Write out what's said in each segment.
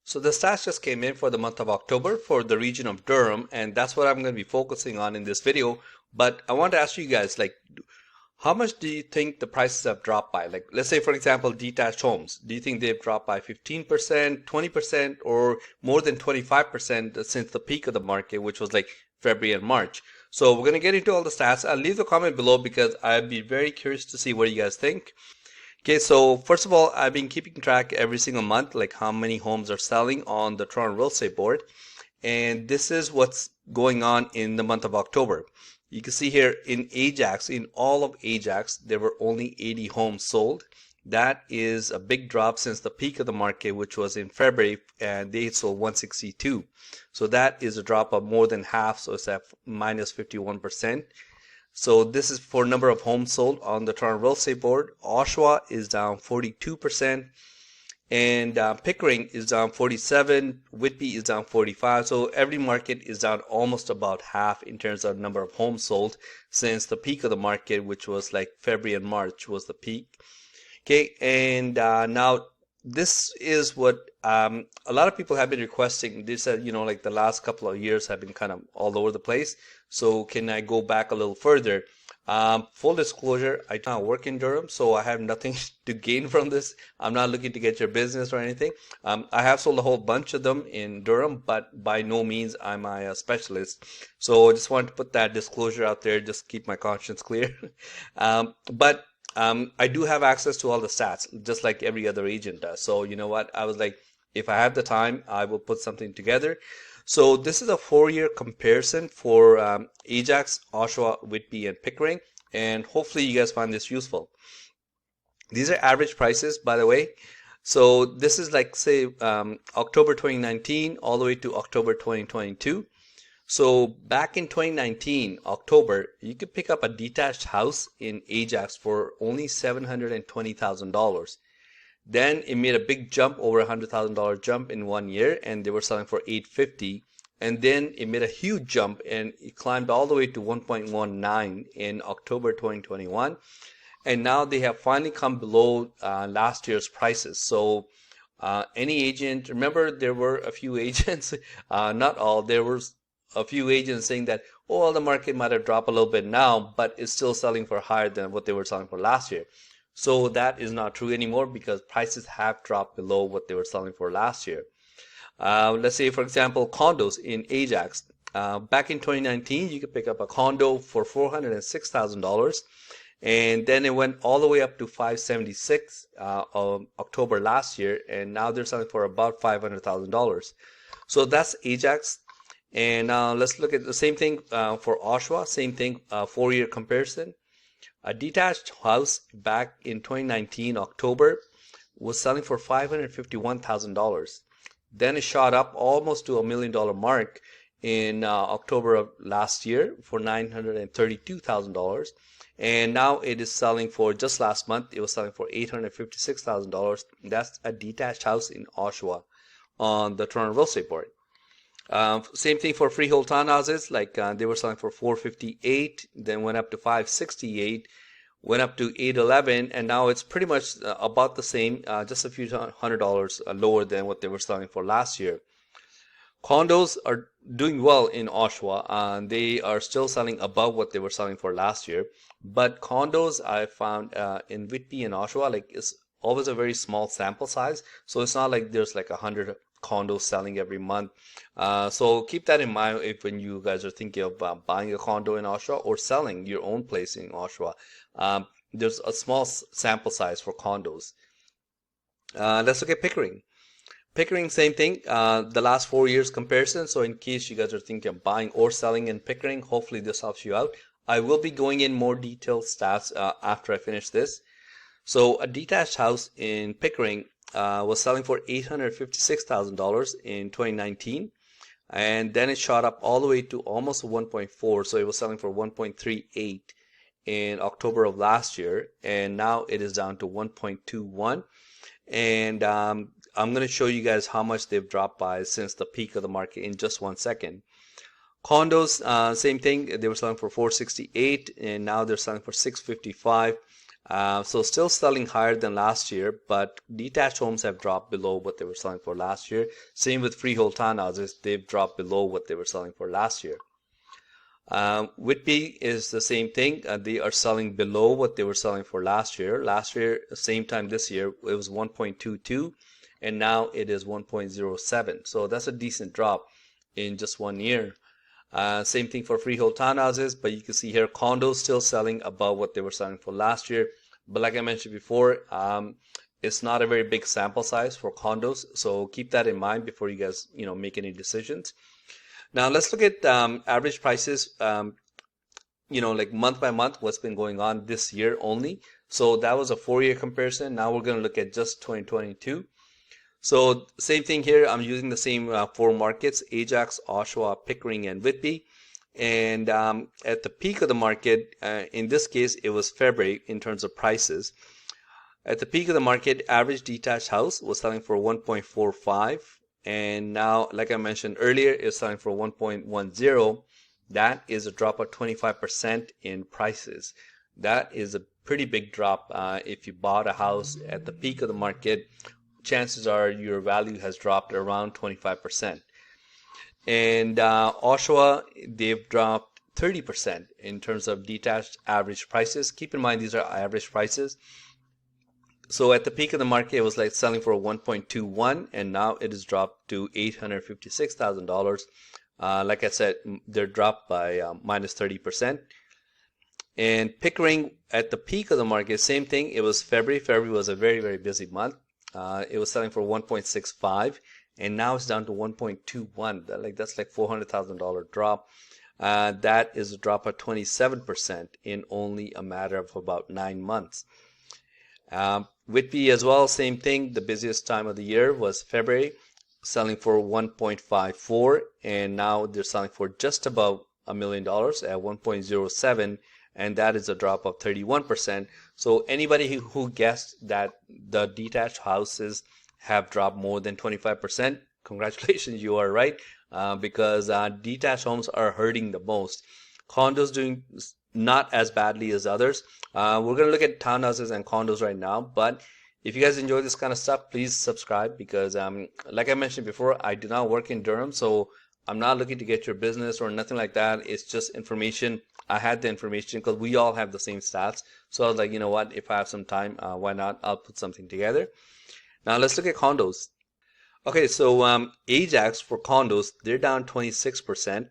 So the stats just came in for the month of October for the region of Durham, and that's what I'm going to be focusing on in this video. But I want to ask you guys, like, how much do you think the prices have dropped by? Like, let's say, for example, detached homes. Do you think they've dropped by 15%, 20%, or more than 25% since the peak of the market, which was like February and March? So we're going to get into all the stats. I'll leave the comment below because I'd be very curious to see what you guys think. Okay, so first of all, I've been keeping track every single month, like how many homes are selling on the Toronto Real Estate Board. And this is what's going on in the month of October. You can see here in Ajax, in all of Ajax, there were only 80 homes sold. That is a big drop since the peak of the market, which was in February, and they sold 162. So that is a drop of more than half, so it's at minus 51%. So this is for number of homes sold on the Toronto Real Estate Board. Oshawa is down 42%, and Pickering is down 47. Whitby is down 45. So every market is down almost about half in terms of number of homes sold since the peak of the market, which was like February and March was the peak. Okay, and now this is what a lot of people have been requesting. They said, like the last couple of years have been kind of all over the place. So can I go back a little further? Full disclosure, I do not work in Durham, so I have nothing to gain from this. I'm not looking to get your business or anything. I have sold a whole bunch of them in Durham, but by no means am I a specialist. So I just wanted to put that disclosure out there, just keep my conscience clear. But I do have access to all the stats, just like every other agent does. So you know what? I was like, if I have the time, I will put something together. So this is a 4-year comparison for Ajax, Oshawa, Whitby, and Pickering, and hopefully you guys find this useful. These are average prices, by the way. So this is like, say, October 2019 all the way to October 2022. So back in 2019, October, you could pick up a detached house in Ajax for only $720,000. Then it made a big jump, over $100,000 jump in 1 year, and they were selling for $850. And then it made a huge jump and it climbed all the way to 1.19 in October 2021. And now they have finally come below last year's prices. So any agent, remember there were a few agents, not all, there was a few agents saying that, oh, well, the market might have dropped a little bit now, but it's still selling for higher than what they were selling for last year. So that is not true anymore because prices have dropped below what they were selling for last year. Let's say, for example, condos in Ajax. Back in 2019, you could pick up a condo for $406,000, and then it went all the way up to $576 of October last year, and now they're selling for about $500,000. So that's Ajax. And let's look at the same thing for Oshawa. Same thing, 4-year comparison. A detached house back in 2019 October was selling for $551,000. Then it shot up almost to $1 million mark in October of last year for $932,000. And now it is selling for, just last month, it was selling for $856,000. That's a detached house in Oshawa on the Toronto Real Estate Board. Same thing for freehold townhouses, like they were selling for $458, then went up to $568, went up to $811, and now it's pretty much about the same, just a few $100 lower than what they were selling for last year. Condos are doing well in Oshawa, and they are still selling above what they were selling for last year. But condos I found in Whitby and Oshawa, like it's always a very small sample size, so it's not like there's like 100 condos selling every month. So keep that in mind when you guys are thinking of buying a condo in Oshawa or selling your own place in Oshawa. There's a small sample size for condos. Let's look at Pickering. Pickering, same thing, the last 4 years comparison. So in case you guys are thinking of buying or selling in Pickering, hopefully this helps you out. I will be going in more detailed stats after I finish this. So a detached house in Pickering was selling for $856,000 in 2019, and then it shot up all the way to almost 1.4. So it was selling for 1.38 in October of last year, and now it is down to 1.21. And I'm going to show you guys how much they've dropped by since the peak of the market in just 1 second. Condos, same thing. They were selling for $468, and now they're selling for $655. So still selling higher than last year, but detached homes have dropped below what they were selling for last year. Same with freehold townhouses, they've dropped below what they were selling for last year. Whitby is the same thing. They are selling below what they were selling for last year. Last year, same time this year, it was 1.22, and now it is 1.07. So that's a decent drop in just 1 year. Same thing for freehold townhouses, but you can see here condos still selling above what they were selling for last year. But like I mentioned before, it's not a very big sample size for condos, so keep that in mind before you guys, make any decisions. Now let's look at average prices, like month by month, what's been going on this year only. So that was a 4-year comparison. Now we're going to look at just 2022. So same thing here. I'm using the same 4 markets: Ajax, Oshawa, Pickering, and Whitby. And at the peak of the market, in this case, it was February in terms of prices. At the peak of the market, average detached house was selling for 1.45. And now, like I mentioned earlier, it's selling for 1.10. That is a drop of 25% in prices. That is a pretty big drop. If you bought a house at the peak of the market, chances are your value has dropped around 25%. And Oshawa, they've dropped 30% in terms of detached average prices. Keep in mind, these are average prices. So at the peak of the market, it was like selling for 1.21, and now it has dropped to $856,000. Like I said, they're dropped by minus 30%. And Pickering, at the peak of the market, same thing. It was February. February was a very, very busy month. It was selling for 1.65, and now it's down to 1.21. That's like $400,000 drop. That is a drop of 27% in only a matter of about 9 months. Whitby as well, same thing. The busiest time of the year was February, selling for 1.54, and now they're selling for just above $1 million at 1.07, and that is a drop of 31%. So anybody who guessed that the detached houses have dropped more than 25%, congratulations, you are right, because detached homes are hurting the most. Condos doing not as badly as others. We're going to look at townhouses and condos right now, but if you guys enjoy this kind of stuff, please subscribe, because like I mentioned before, I do not work in Durham, so I'm not looking to get your business or nothing like that. It's just information. I had the information because we all have the same stats. So I was like, you know what, if I have some time, why not? I'll put something together. Now let's look at condos. Okay, so Ajax for condos, they're down 26%.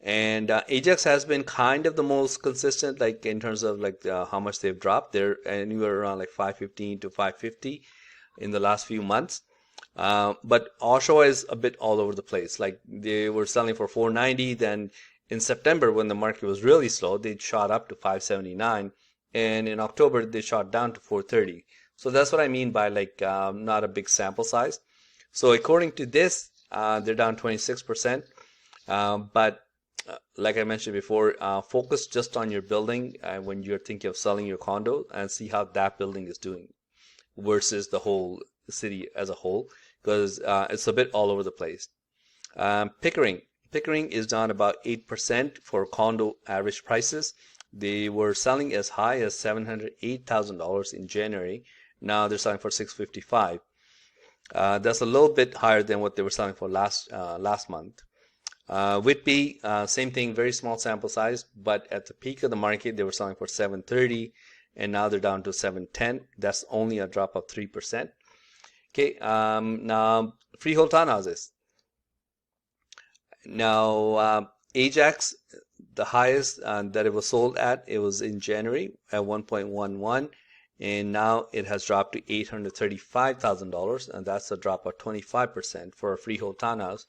And Ajax has been kind of the most consistent, like in terms of how much they've dropped. They're anywhere around like 515 to 550 in the last few months. But Oshawa is a bit all over the place. Like they were selling for 490, then in September when the market was really slow, they shot up to 579, and in October they shot down to 430. So that's what I mean by not a big sample size. So according to this, they're down 26%. But like I mentioned before, focus just on your building when you're thinking of selling your condo, and see how that building is doing versus the whole city as a whole, because it's a bit all over the place. Pickering is down about 8% for condo average prices. They were selling as high as $708,000 in January. Now they're selling for $655,000. That's a little bit higher than what they were selling for last month. Whitby, same thing, very small sample size, but at the peak of the market, they were selling for $730,000, and now they're down to $710,000. That's only a drop of 3%. Okay, now freehold townhouses. Now, Ajax, the highest that it was sold at, it was in January at 1.11, and now it has dropped to $835,000, and that's a drop of 25% for a freehold townhouse.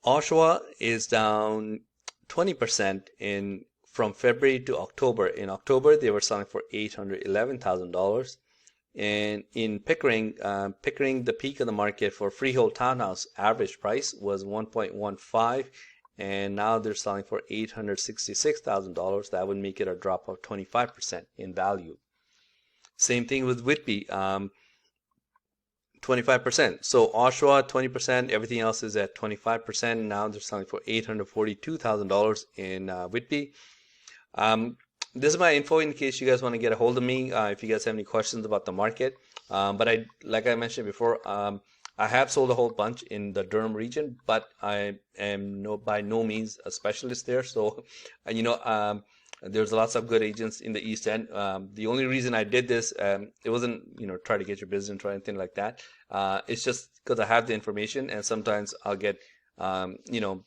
Oshawa is down 20% from February to October. In October, they were selling for $811,000. And in Pickering, the peak of the market for freehold townhouse average price was 1.15, and now they're selling for $866,000. That would make it a drop of 25% in value. Same thing with Whitby, 25%. So Oshawa 20%, everything else is at 25%. Now they're selling for $842,000 in Whitby. this is my info in case you guys want to get a hold of me if you guys have any questions about the market. But like I mentioned before, I have sold a whole bunch in the Durham region, but I am by no means a specialist there. So, there's lots of good agents in the East End. The only reason I did this, it wasn't, try to get your business or anything like that. It's just because I have the information, and sometimes I'll get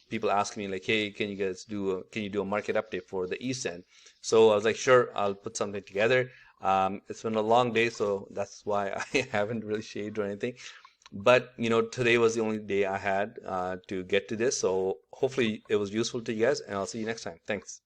people ask me like, hey, can you do a market update for the East End? So I was like, sure, I'll put something together. It's been a long day, so that's why I haven't really shaved or anything. But today was the only day I had to get to this. So hopefully it was useful to you guys, and I'll see you next time. Thanks.